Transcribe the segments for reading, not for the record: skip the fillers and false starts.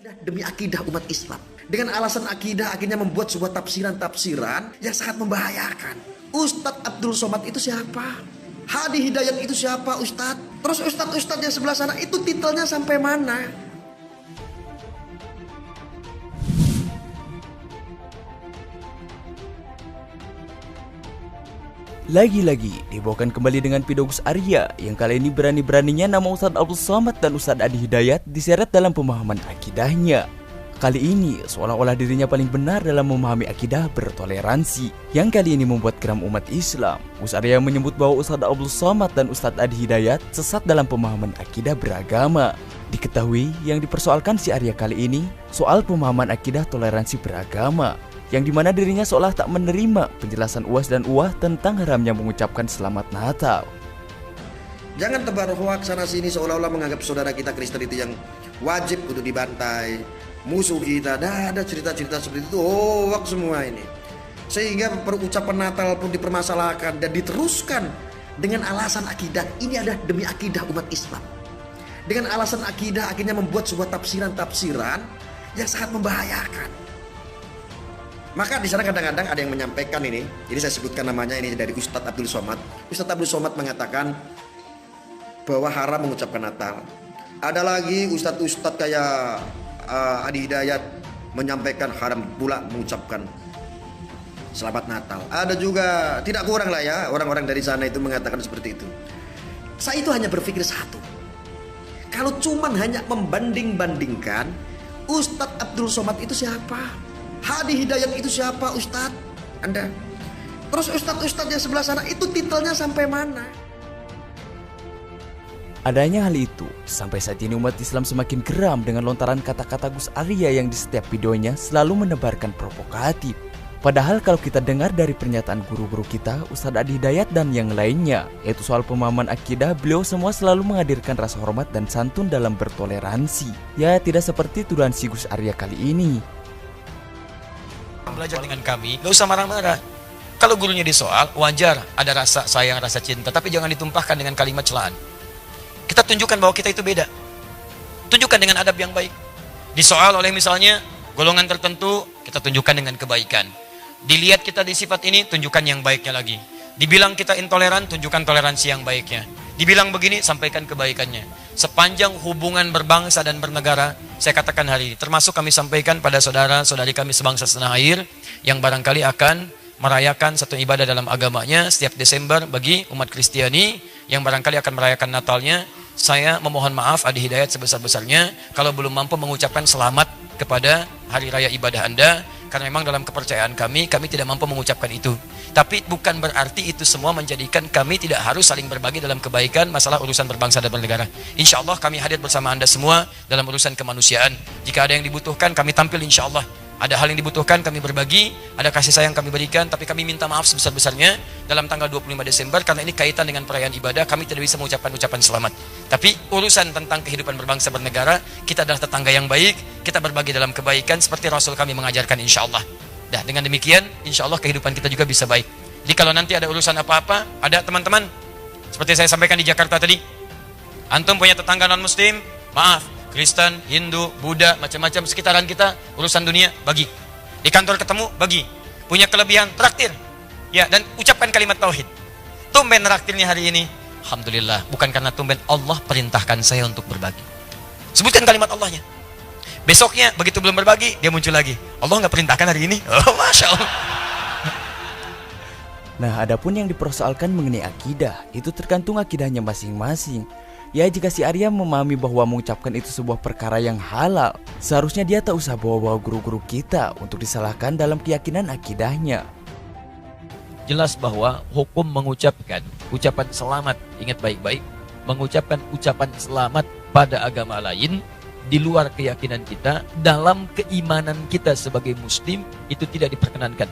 Demi akidah umat Islam. Dengan alasan akidah akhirnya membuat sebuah tafsiran-tafsiran yang sangat membahayakan. Ustadz Abdul Somad itu siapa? Hadi Hidayat itu siapa Ustadz? Terus Ustadz yang sebelah sana itu titelnya sampai mana? Lagi-lagi dibawakan kembali dengan video Gus Arya yang kali ini berani-beraninya nama Ustadz Abdul Somad dan Ustadz Adi Hidayat diseret dalam pemahaman akidahnya. Kali ini seolah-olah dirinya paling benar dalam memahami akidah bertoleransi yang kali ini membuat geram umat Islam. Gus Arya menyebut bahwa Ustadz Abdul Somad dan Ustadz Adi Hidayat sesat dalam pemahaman akidah beragama. Diketahui yang dipersoalkan si Arya kali ini soal pemahaman akidah toleransi beragama, yang dimana dirinya seolah tak menerima penjelasan UAS dan UAH tentang haramnya mengucapkan Selamat Natal. Jangan tebar hoaks sana sini seolah-olah menganggap saudara kita Kristen itu yang wajib untuk dibantai, musuh kita. Ada cerita-cerita seperti itu, hoaks semua ini. Sehingga perucapan Natal pun dipermasalahkan dan diteruskan dengan alasan akidah. Ini adalah demi akidah umat Islam. Dengan alasan akidah akhirnya membuat sebuah tafsiran-tafsiran yang sangat membahayakan. Maka di sana kadang-kadang ada yang menyampaikan ini saya sebutkan namanya, ini dari Ustadz Abdul Somad. Ustadz Abdul Somad mengatakan bahwa haram mengucapkan Natal. Ada lagi Ustadz kayak Adi Hidayat menyampaikan haram pula mengucapkan Selamat Natal. Ada juga, tidak kurang lah ya, orang-orang dari sana itu mengatakan seperti itu. Saya itu hanya berpikir satu. Kalau cuman hanya membanding-bandingkan, Ustadz Abdul Somad itu siapa? Hadi Hidayat itu siapa Ustadz? Anda. Terus Ustadz yang sebelah sana itu titelnya sampai mana? Adanya hal itu, sampai saat ini umat Islam semakin geram dengan lontaran kata-kata Gus Arya yang di setiap videonya selalu menebarkan provokatif. Padahal kalau kita dengar dari pernyataan guru-guru kita, Ustadz Adi Hidayat dan yang lainnya, yaitu soal pemahaman akidah, beliau semua selalu menghadirkan rasa hormat dan santun dalam bertoleransi. Ya, tidak seperti tuduhan si Gus Arya kali ini. Belajar dengan kami, gak usah marah-marah. Kalau gurunya disoal, wajar ada rasa sayang, rasa cinta, tapi jangan ditumpahkan dengan kalimat celaan. Kita tunjukkan bahwa kita itu beda. Tunjukkan dengan adab yang baik. Disoal oleh misalnya golongan tertentu, kita tunjukkan dengan kebaikan. Dilihat kita di sifat ini, tunjukkan yang baiknya lagi. Dibilang kita intoleran, tunjukkan toleransi yang baiknya. Dibilang begini, sampaikan kebaikannya. Sepanjang hubungan berbangsa dan bernegara, saya katakan hari ini, termasuk kami sampaikan pada saudara-saudari kami sebangsa setanah air yang barangkali akan merayakan satu ibadah dalam agamanya setiap Desember bagi umat Kristiani yang barangkali akan merayakan Natalnya. Saya memohon maaf Adi Hidayat sebesar-besarnya kalau belum mampu mengucapkan selamat kepada hari raya ibadah Anda, karena memang dalam kepercayaan kami tidak mampu mengucapkan itu. Tapi bukan berarti itu semua menjadikan kami tidak harus saling berbagi dalam kebaikan masalah urusan berbangsa dan bernegara. Insya Allah kami hadir bersama Anda semua dalam urusan kemanusiaan. Jika ada yang dibutuhkan kami tampil insya Allah. Ada hal yang dibutuhkan kami berbagi, ada kasih sayang kami berikan, tapi kami minta maaf sebesar-besarnya dalam tanggal 25 Desember karena ini kaitan dengan perayaan ibadah, kami tidak bisa mengucapkan ucapan selamat. Tapi urusan tentang kehidupan berbangsa bernegara, kita adalah tetangga yang baik, kita berbagi dalam kebaikan seperti Rasul kami mengajarkan insya Allah. Nah, dengan demikian insya Allah kehidupan kita juga bisa baik. Jadi kalau nanti ada urusan apa-apa, ada teman-teman seperti saya sampaikan di Jakarta tadi, antum punya tetangga non-muslim, maaf, Kristen, Hindu, Buddha, macam-macam sekitaran kita, urusan dunia, bagi. Di kantor ketemu, bagi. Punya kelebihan, traktir. Ya, dan ucapkan kalimat tauhid. Tumben traktirnya hari ini. Alhamdulillah, bukan karena tumben, Allah perintahkan saya untuk berbagi. Sebutkan kalimat Allahnya. Besoknya, begitu belum berbagi, dia muncul lagi. Allah nggak perintahkan hari ini. Oh, Masya Allah. Nah, adapun yang dipersoalkan mengenai akidah, itu tergantung akidahnya masing-masing. Ya, jika si Arya memahami bahwa mengucapkan itu sebuah perkara yang halal, seharusnya dia tak usah bawa-bawa guru-guru kita untuk disalahkan dalam keyakinan akidahnya. Jelas bahwa hukum mengucapkan ucapan selamat, ingat baik-baik, mengucapkan ucapan selamat pada agama lain di luar keyakinan kita, dalam keimanan kita sebagai muslim, itu tidak diperkenankan.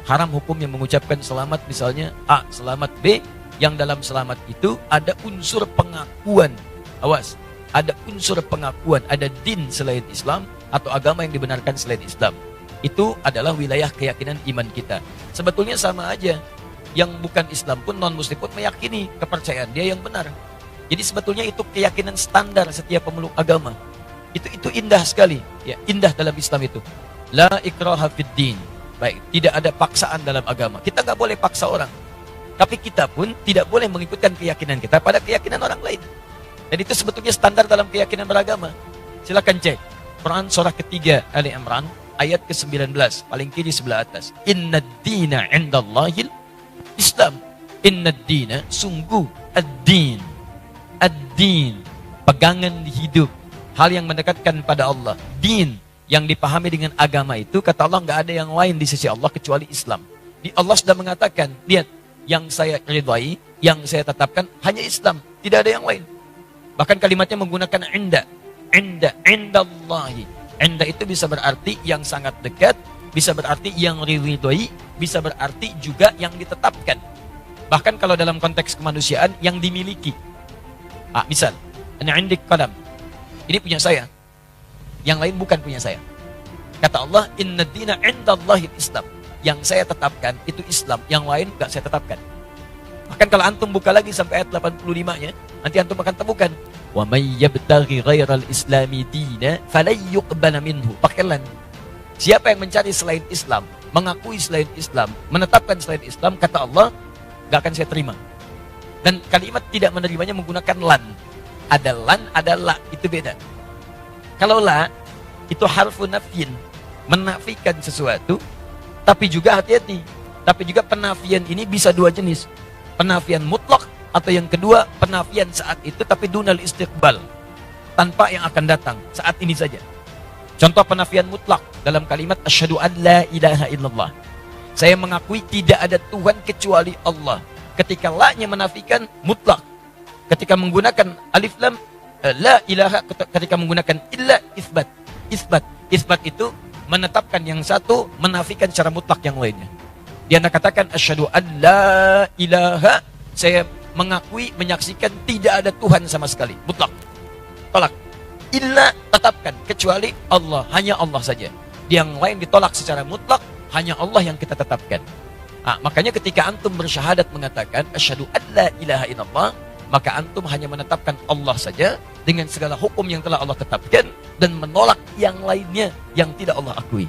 Haram hukum yang mengucapkan selamat misalnya A, selamat B, yang dalam selamat itu ada unsur pengakuan. Awas, ada unsur pengakuan, ada din selain Islam atau agama yang dibenarkan selain Islam. Itu adalah wilayah keyakinan iman kita. Sebetulnya sama aja. Yang bukan Islam pun, non-muslim pun meyakini kepercayaan dia yang benar. Jadi sebetulnya itu keyakinan standar setiap pemeluk agama. Itu indah sekali. Ya, indah dalam Islam itu. La ikraha fid din. Baik, tidak ada paksaan dalam agama. Kita nggak boleh paksa orang. Tapi kita pun tidak boleh mengikutkan keyakinan kita pada keyakinan orang lain. Dan itu sebetulnya standar dalam keyakinan beragama. Silakan cek. Quran surah ketiga Ali Imran ayat ke-19, paling kiri sebelah atas. Inna dina indallahil Islam. Inna dina, sungguh ad-din. Ad-din, pegangan di hidup. Hal yang mendekatkan pada Allah. Din, yang dipahami dengan agama itu, kata Allah, nggak ada yang lain di sisi Allah kecuali Islam. Allah sudah mengatakan, lihat, yang saya ridhai, yang saya tetapkan hanya Islam, tidak ada yang lain. Bahkan kalimatnya menggunakan inda, indallahi. Inda itu bisa berarti yang sangat dekat, bisa berarti yang ridhai, bisa berarti juga yang ditetapkan. Bahkan kalau dalam konteks kemanusiaan, yang dimiliki. Misal, ana indik qalam. Ini punya saya. Yang lain bukan punya saya. Kata Allah, inna dina indallahi Islam. Yang saya tetapkan itu Islam, yang lain enggak saya tetapkan. Bahkan kalau antum buka lagi sampai ayat 85-nya, nanti antum akan temukan wa may yabtaghi ghairal islami dina falan yuqbala minhu. Pakai lan. Siapa yang mencari selain Islam, mengakui selain Islam, menetapkan selain Islam, kata Allah, enggak akan saya terima. Dan kalimat tidak menerimanya menggunakan lan. Ada lan, ada la, itu beda. Kalau la, itu harfu nafyin, menafikan sesuatu. Tapi juga hati-hati. Tapi juga penafian ini bisa dua jenis. Penafian mutlak atau yang kedua penafian saat itu tapi dunal istiqbal. Tanpa yang akan datang. Saat ini saja. Contoh penafian mutlak dalam kalimat asyhadu an la ilaha illallah. Saya mengakui tidak ada Tuhan kecuali Allah. Ketika la-nya menafikan mutlak. Ketika menggunakan alif lam la ilaha, ketika menggunakan illa isbat. Isbat itu menetapkan yang satu, menafikan secara mutlak yang lainnya. Dia katakan asyhadu an la ilaha, saya mengakui, menyaksikan tidak ada Tuhan sama sekali, mutlak. Tolak. Illa, tetapkan, kecuali Allah, hanya Allah saja. Yang lain ditolak secara mutlak, hanya Allah yang kita tetapkan. Makanya ketika antum bersyahadat mengatakan asyhadu an la ilaha illallah, maka antum hanya menetapkan Allah saja dengan segala hukum yang telah Allah tetapkan dan menolak yang lainnya yang tidak Allah akui.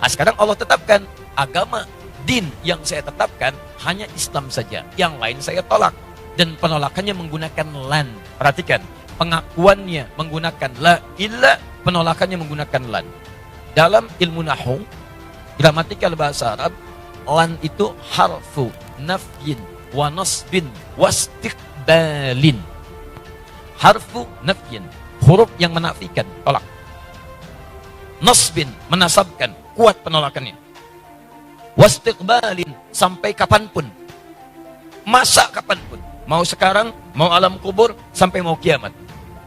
Sekarang Allah tetapkan agama, din yang saya tetapkan hanya Islam saja, yang lain saya tolak, dan penolakannya menggunakan lan. Perhatikan, pengakuannya menggunakan la illa, penolakannya menggunakan lan. Dalam ilmu nahwu, gramatikal bahasa Arab, lan itu harfu nafyin wa nasbin wastiqbalin. Harfu nafyin, huruf yang menafikan, tolak. Nasbin, menasabkan, kuat penolakannya. Wastiqbalin, sampai kapanpun. Masa kapanpun. Mau sekarang, mau alam kubur, sampai mau kiamat.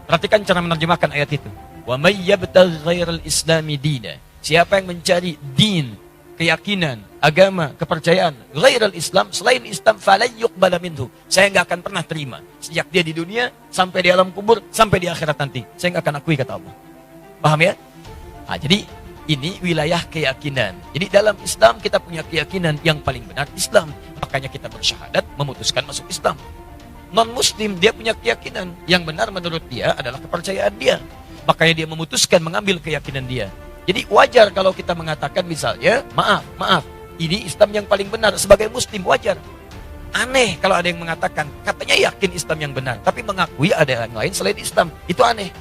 Perhatikan cara menerjemahkan ayat itu. Wa may yabtaghi ghairal islami dina. Siapa yang mencari din, keyakinan, agama, kepercayaan ghairal Islam, selain Islam, falan yuqbala minhu. Saya enggak akan pernah terima. Sejak dia di dunia, sampai di alam kubur, sampai di akhirat nanti. Saya enggak akan akui, kata Allah. Paham ya? Jadi ini wilayah keyakinan. Jadi dalam Islam kita punya keyakinan yang paling benar Islam. Makanya kita bersyahadat memutuskan masuk Islam. Non-Muslim dia punya keyakinan yang benar menurut dia adalah kepercayaan dia. Makanya dia memutuskan mengambil keyakinan dia. Jadi wajar kalau kita mengatakan misalnya, maaf, ini Islam yang paling benar sebagai Muslim, wajar. Aneh kalau ada yang mengatakan, katanya yakin Islam yang benar, tapi mengakui ada yang lain selain Islam. Itu aneh.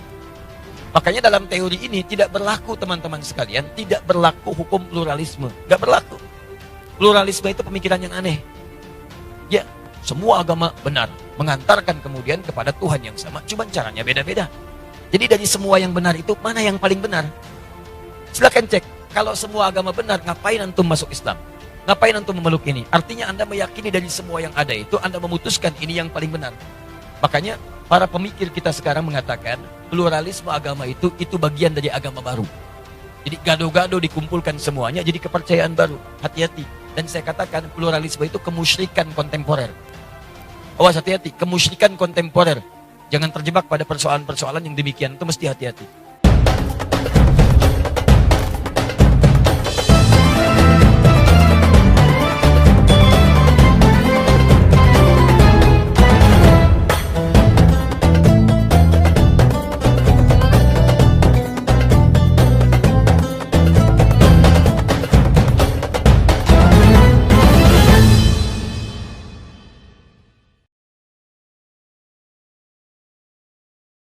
Makanya dalam teori ini tidak berlaku, teman-teman sekalian, tidak berlaku hukum pluralisme. Gak berlaku. Pluralisme itu pemikiran yang aneh. Ya, semua agama benar, mengantarkan kemudian kepada Tuhan yang sama, cuma caranya beda-beda. Jadi dari semua yang benar itu, mana yang paling benar? Silakan cek. Kalau semua agama benar, ngapain antum masuk Islam? Ngapain antum memeluk ini? Artinya Anda meyakini dari semua yang ada itu, Anda memutuskan ini yang paling benar. Makanya para pemikir kita sekarang mengatakan pluralisme agama itu bagian dari agama baru. Jadi gado-gado dikumpulkan semuanya jadi kepercayaan baru. Hati-hati. Dan saya katakan pluralisme itu kemusyrikan kontemporer. Awas, hati-hati, kemusyrikan kontemporer. Jangan terjebak pada persoalan-persoalan yang demikian, itu mesti hati-hati.